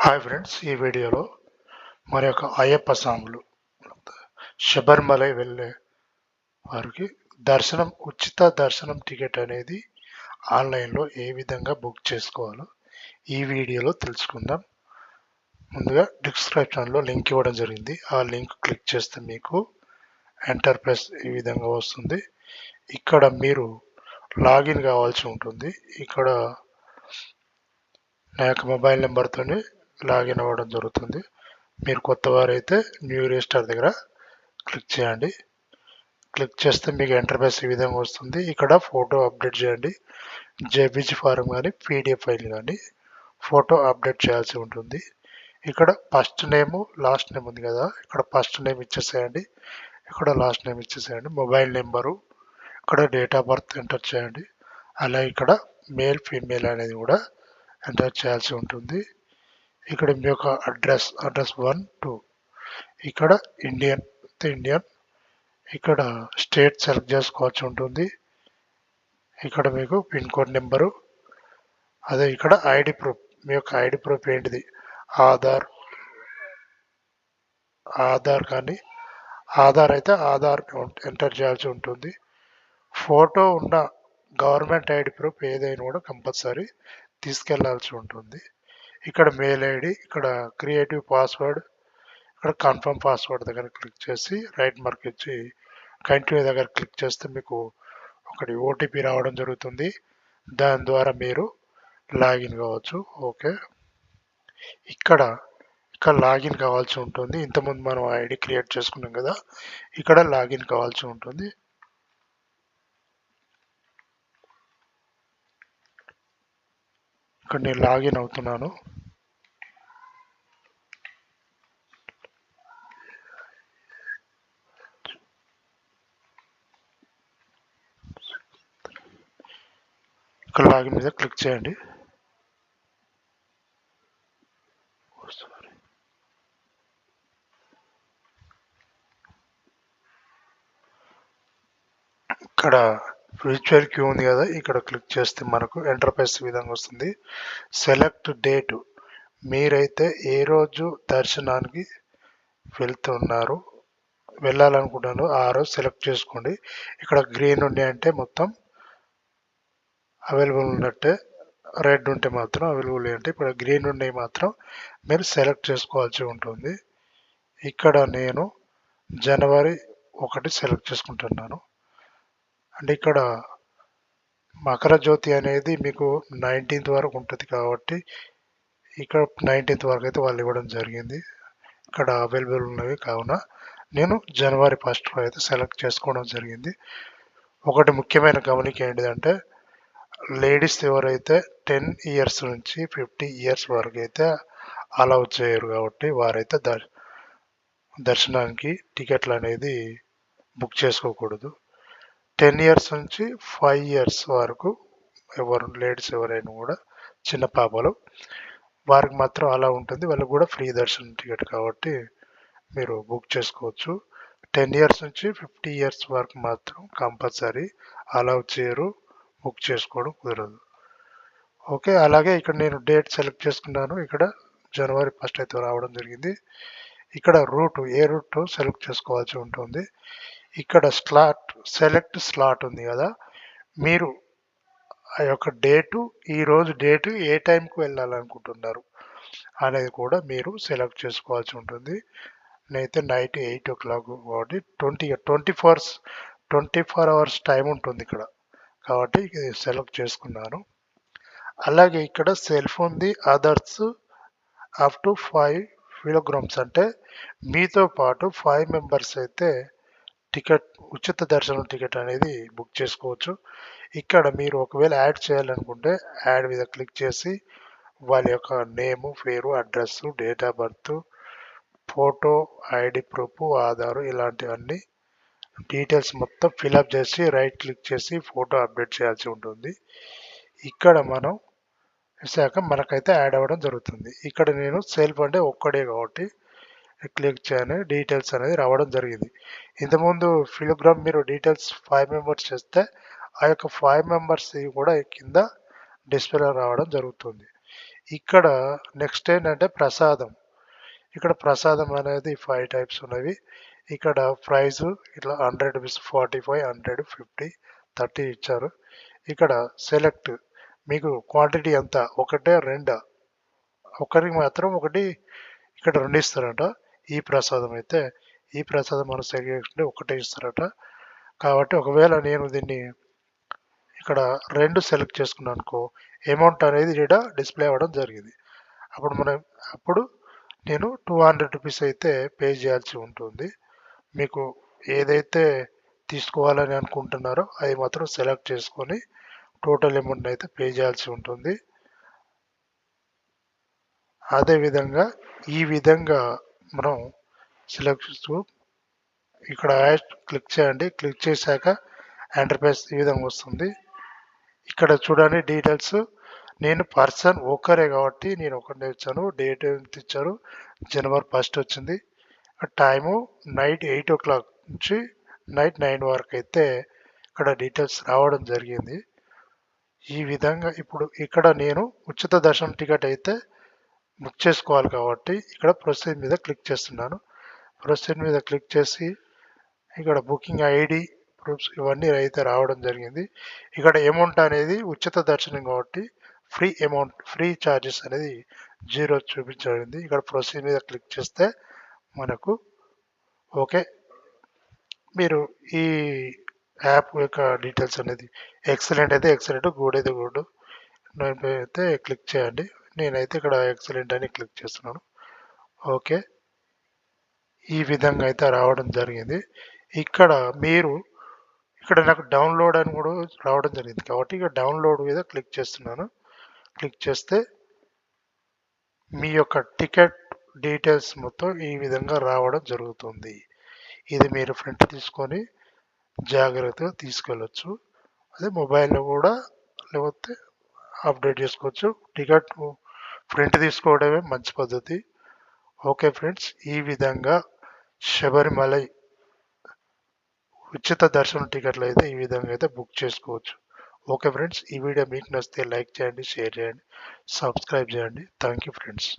Hi friends, ఈ వీడియోలో మరి యొక్క అయ్యప్ప స్వాములు శబరిమల వెళ్ళే వారికి ఉచిత దర్శనం టికెట్ అనేది ఆన్లైన్లో ఏ విధంగా బుక్ చేసుకోవాలో ఈ వీడియోలో తెలుసుకుందాం. ముందుగా డిస్క్రిప్షన్లో లింక్ ఇవ్వడం జరిగింది. ఆ లింక్ క్లిక్ చేస్తే మీకు ఎంటర్ ప్రెస్ ఈ విధంగా వస్తుంది. ఇక్కడ మీరు లాగిన్ కావాల్సి ఉంటుంది. ఇక్కడ నా యొక్క మొబైల్ నెంబర్తోనే లాగిన్ అవ్వడం జరుగుతుంది. మీరు కొత్త వారైతే న్యూ రిజిస్టర్ దగ్గర క్లిక్ చేయండి. క్లిక్ చేస్తే మీకు ఇంటర్ఫేస్ ఈ విధంగా వస్తుంది. ఇక్కడ ఫోటో అప్డేట్ చేయండి. జేపీజీ ఫారం కానీ పీడిఎఫ్ ఫైల్ కానీ ఫోటో అప్డేట్ చేయాల్సి ఉంటుంది. ఇక్కడ ఫస్ట్ నేమ్ లాస్ట్ నేమ్ ఉంది కదా, ఇక్కడ ఫస్ట్ నేమ్ ఇచ్చేసేయండి, ఇక్కడ లాస్ట్ నేమ్ ఇచ్చేసేయండి. మొబైల్ నెంబరు, ఇక్కడ డేట్ ఆఫ్ బర్త్ ఎంటర్ చేయండి. అలాగే ఇక్కడ మేల్ ఫీమేల్ అనేది కూడా ఎంటర్ చేయాల్సి ఉంటుంది. ఇక్కడ మీ యొక్క అడ్రస్ 1, 2, ఇక్కడ ఇండియన్ ఇక్కడ స్టేట్ సెలెక్ట్ చేసుకోవాల్సి ఉంటుంది. ఇక్కడ మీకు పిన్ కోడ్ నెంబరు, అదే ఇక్కడ ఐడి ప్రూఫ్, మీ యొక్క ఐడి ప్రూఫ్ ఏంటిది, ఆధార్ కానీ ఆధార్ అయితే ఆధార్ ఎంటర్ చేయాల్సి ఉంటుంది. ఫోటో ఉన్న గవర్నమెంట్ ఐడి ప్రూఫ్ ఏదైనా కూడా కంపల్సరీ తీసుకెళ్లాల్సి ఉంటుంది. ఇక్కడ మెయిల్ ఐడి, ఇక్కడ క్రియేటివ్ పాస్వర్డ్, ఇక్కడ కన్ఫర్మ్ పాస్వర్డ్ దగ్గర క్లిక్ చేసి రైట్ మార్క్ ఇచ్చి కంటిన్యూ దగ్గర క్లిక్ చేస్తే మీకు ఒకటి ఓటీపీ రావడం జరుగుతుంది. దాని ద్వారా మీరు లాగిన్ కావచ్చు. ఓకే, ఇక్కడ లాగిన్ కావాల్సి ఉంటుంది. ఇంతకుముందు మనం ఐడి క్రియేట్ చేసుకున్నాం కదా, ఇక్కడ లాగిన్ కావాల్సి ఉంటుంది. ఇక్కడ నేను లాగిన్ అవుతున్నాను. ఇక్కడ లాగిన్ మీద క్లిక్ చేయండి. ఇక్కడ విర్చువల్ క్యూ ఉంది కదా, ఇక్కడ క్లిక్ చేస్తే మనకు ఎంటర్ప్రైజ్ విధంగా వస్తుంది. సెలెక్ట్ డేట్, మీరైతే ఏ రోజు దర్శనానికి వెళ్ళాలనుకుంటున్నారో ఆ రోజు సెలెక్ట్ చేసుకోండి. ఇక్కడ గ్రీన్ ఉండే అంటే మొత్తం అవైలబుల్ ఉన్నట్టే, రెడ్ ఉంటే మాత్రం అవైలబుల్ అంటే, ఇప్పుడు గ్రీన్ ఉండే మాత్రం మీరు సెలెక్ట్ చేసుకోవాల్సి ఉంటుంది. ఇక్కడ నేను జనవరి 1 సెలెక్ట్ చేసుకుంటున్నాను. అంటే ఇక్కడ మకర జ్యోతి అనేది మీకు 19th వరకు ఉంటుంది కాబట్టి ఇక్కడ 19th వరకు అయితే వాళ్ళు ఇవ్వడం జరిగింది. ఇక్కడ అవైలబుల్ ఉన్నవి కావున నేను జనవరి 1 అయితే సెలెక్ట్ చేసుకోవడం జరిగింది. ఒకటి ముఖ్యమైన గమనిక ఏంటిదంటే, లేడీస్ ఎవరైతే 10 ఇయర్స్ నుంచి 50 ఇయర్స్ వరకు అయితే అలౌ చేయరు కాబట్టి వారైతే దర్శనానికి టికెట్లు అనేది బుక్ చేసుకోకూడదు. 10 ఇయర్స్ నుంచి 5 ఇయర్స్ వరకు లేడీస్ ఎవరైనా కూడా చిన్న పాపలు వారికి మాత్రం అలా ఉంటుంది. వాళ్ళకి కూడా ఫ్రీ దర్శనం టికెట్ కాబట్టి మీరు బుక్ చేసుకోవచ్చు. 10 ఇయర్స్ నుంచి 50 ఇయర్స్ వరకు మాత్రం కంపల్సరీ అలౌ చేయరు, బుక్ చేసుకోవడం కుదరదు. ఓకే, అలాగే ఇక్కడ నేను డేట్ సెలెక్ట్ చేసుకున్నాను. ఇక్కడ జనవరి 1 అయితే రావడం జరిగింది. ఇక్కడ ఏ రూట్ సెలెక్ట్ చేసుకోవాల్సి ఉంటుంది. ఇక్కడ సెలెక్ట్ స్లాట్ ఉంది కదా, మీరు ఆ యొక్క ఈరోజు డేటు ఏ టైంకి వెళ్ళాలనుకుంటున్నారు అనేది కూడా మీరు సెలెక్ట్ చేసుకోవాల్సి ఉంటుంది. నేనైతే నైట్ 8 o'clock కాబట్టి 24 అవర్స్ టైం ఉంటుంది ఇక్కడ కాబట్టి ఇది సెలెక్ట్ చేసుకున్నాను. అలాగే ఇక్కడ సెల్ఫ్ ఉంది, అదర్స్ అప్ టు 5 kilograms, అంటే మీతో పాటు 5 మెంబర్స్ అయితే ఉచిత దర్శనం టికెట్ అనేది బుక్ చేసుకోవచ్చు. ఇక్కడ మీరు ఒకవేళ యాడ్ చేయాలనుకుంటే యాడ్ మీద క్లిక్ చేసి వాళ్ళ యొక్క నేము, పేరు, address, date of birth, photo, ID proof, Aadhaar ఇలాంటివన్నీ డీటెయిల్స్ మొత్తం ఫిలప్ చేసి రైట్ క్లిక్ చేసి ఫోటో అప్డేట్ చేయాల్సి ఉంటుంది. ఇక్కడ మనం చేశాక మనకైతే యాడ్ అవ్వడం జరుగుతుంది. ఇక్కడ నేను సెల్ఫ్ అంటే ఒక్కడే కాబట్టి క్లిక్ చేయని డీటెయిల్స్ అనేది రావడం జరిగింది. ఇంతకుముందు ఫిలోగ్రామ్ మీరు డీటెయిల్స్ 5 మెంబర్స్ చేస్తే ఆ యొక్క 5 మెంబర్స్ కూడా కింద డిస్ప్లేలో రావడం జరుగుతుంది. ఇక్కడ నెక్స్ట్ ఏంటంటే ప్రసాదం. ఇక్కడ ప్రసాదం అనేది 5 టైప్స్ ఉన్నవి. ఇక్కడ ప్రైస్ ఇట్లా 100 రూపీస్, 45, 100, 50, 30 ఇచ్చారు. ఇక్కడ సెలెక్ట్ మీకు క్వాంటిటీ ఎంత, ఒకటే రెండా, ఒకరికి మాత్రం ఒకటి, ఇక్కడ రెండు ఇస్తారట. ఈ ప్రసాదం అయితే ఈ ప్రసాదం మనం సెలెక్ట్ చేసుకుంటే ఒకటే ఇస్తారట. కాబట్టి ఒకవేళ నేను దీన్ని ఇక్కడ రెండు సెలెక్ట్ చేసుకున్నాను అనుకో, అమౌంట్ అనేది ఇక్కడ డిస్ప్లే అవ్వడం జరిగింది. అప్పుడు నేను 200 రూపీస్ అయితే పే చేయాల్సి ఉంటుంది. మీకు ఏదైతే తీసుకోవాలని అనుకుంటున్నారో అది మాత్రం సెలెక్ట్ చేసుకొని టోటల్ అమౌంట్ అయితే పే చేయాల్సి ఉంటుంది. అదేవిధంగా ఈ విధంగా మనం సెలెక్ట్ చేస్తూ ఇక్కడ క్లిక్ చేయండి. క్లిక్ చేశాక ఎంటర్ప్రైజ్ ఈ విధంగా వస్తుంది. ఇక్కడ చూడండి డీటెయిల్స్. నేను పర్సన్ ఒకరే కాబట్టి నేను ఒకటే ఇచ్చాను. డేట్ ఎంత ఇచ్చారు, జనవరి 1 వచ్చింది. టైము నైట్ 8 o'clock నుంచి నైట్ 9 వరకు అయితే ఇక్కడ డీటెయిల్స్ రావడం జరిగింది. ఈ విధంగా ఇప్పుడు ఇక్కడ నేను ఉచిత దర్శనం టికెట్ అయితే బుక్ చేసుకోవాలి కాబట్టి ఇక్కడ ప్రొసీడ్ మీద క్లిక్ చేస్తున్నాను. ప్రొసీడ్ మీద క్లిక్ చేసి ఇక్కడ బుకింగ్ ఐడి, ప్రూఫ్స్ ఇవన్నీ అయితే రావడం జరిగింది. ఇక్కడ అమౌంట్ అనేది ఉచిత దర్శనం కాబట్టి ఫ్రీ ఛార్జెస్ అనేది 0 చూపించబడింది. ఇక్కడ ప్రొసీడ్ మీద క్లిక్ చేస్తే మనకు ఓకే, మీరు ఈ యాప్ యొక్క డీటెయిల్స్ అనేది ఎక్సలెంట్ అయితే ఎక్సలెంట్, గుడ్ అయితే గుడ్ అయితే క్లిక్ చేయండి. నేనైతే ఇక్కడ ఎక్సలెంట్ అని క్లిక్ చేస్తున్నాను. ఓకే, ఈ విధంగా అయితే రావడం జరిగింది. ఇక్కడ నాకు డౌన్లోడ్ అని కూడా రావడం జరిగింది కాబట్టి ఇక డౌన్లోడ్ మీద క్లిక్ చేస్తున్నాను. క్లిక్ చేస్తే మీ యొక్క టికెట్ డీటెయిల్స్ మొత్తం ఈ విధంగా రావడం జరుగుతుంది. ఇది మీరు ప్రింట్ తీసుకొని జాగ్రత్తగా తీసుకెళ్ళొచ్చు. అదే మొబైల్లో కూడా లేకపోతే అప్డేట్ చేసుకోవచ్చు. టికెట్ ప్రింట్ తీసుకోవడమే మంచి పద్ధతి. ఓకే ఫ్రెండ్స్, ఈ విధంగా శబరిమల ఉచిత దర్శనం టికెట్లు అయితే ఈ విధంగా అయితే బుక్ చేసుకోవచ్చు. ఓకే ఫ్రెండ్స్, ఈ వీడియో మీకు నచ్చితే లైక్ చేయండి, షేర్ చేయండి, సబ్స్క్రైబ్ చేయండి. Thank you friends.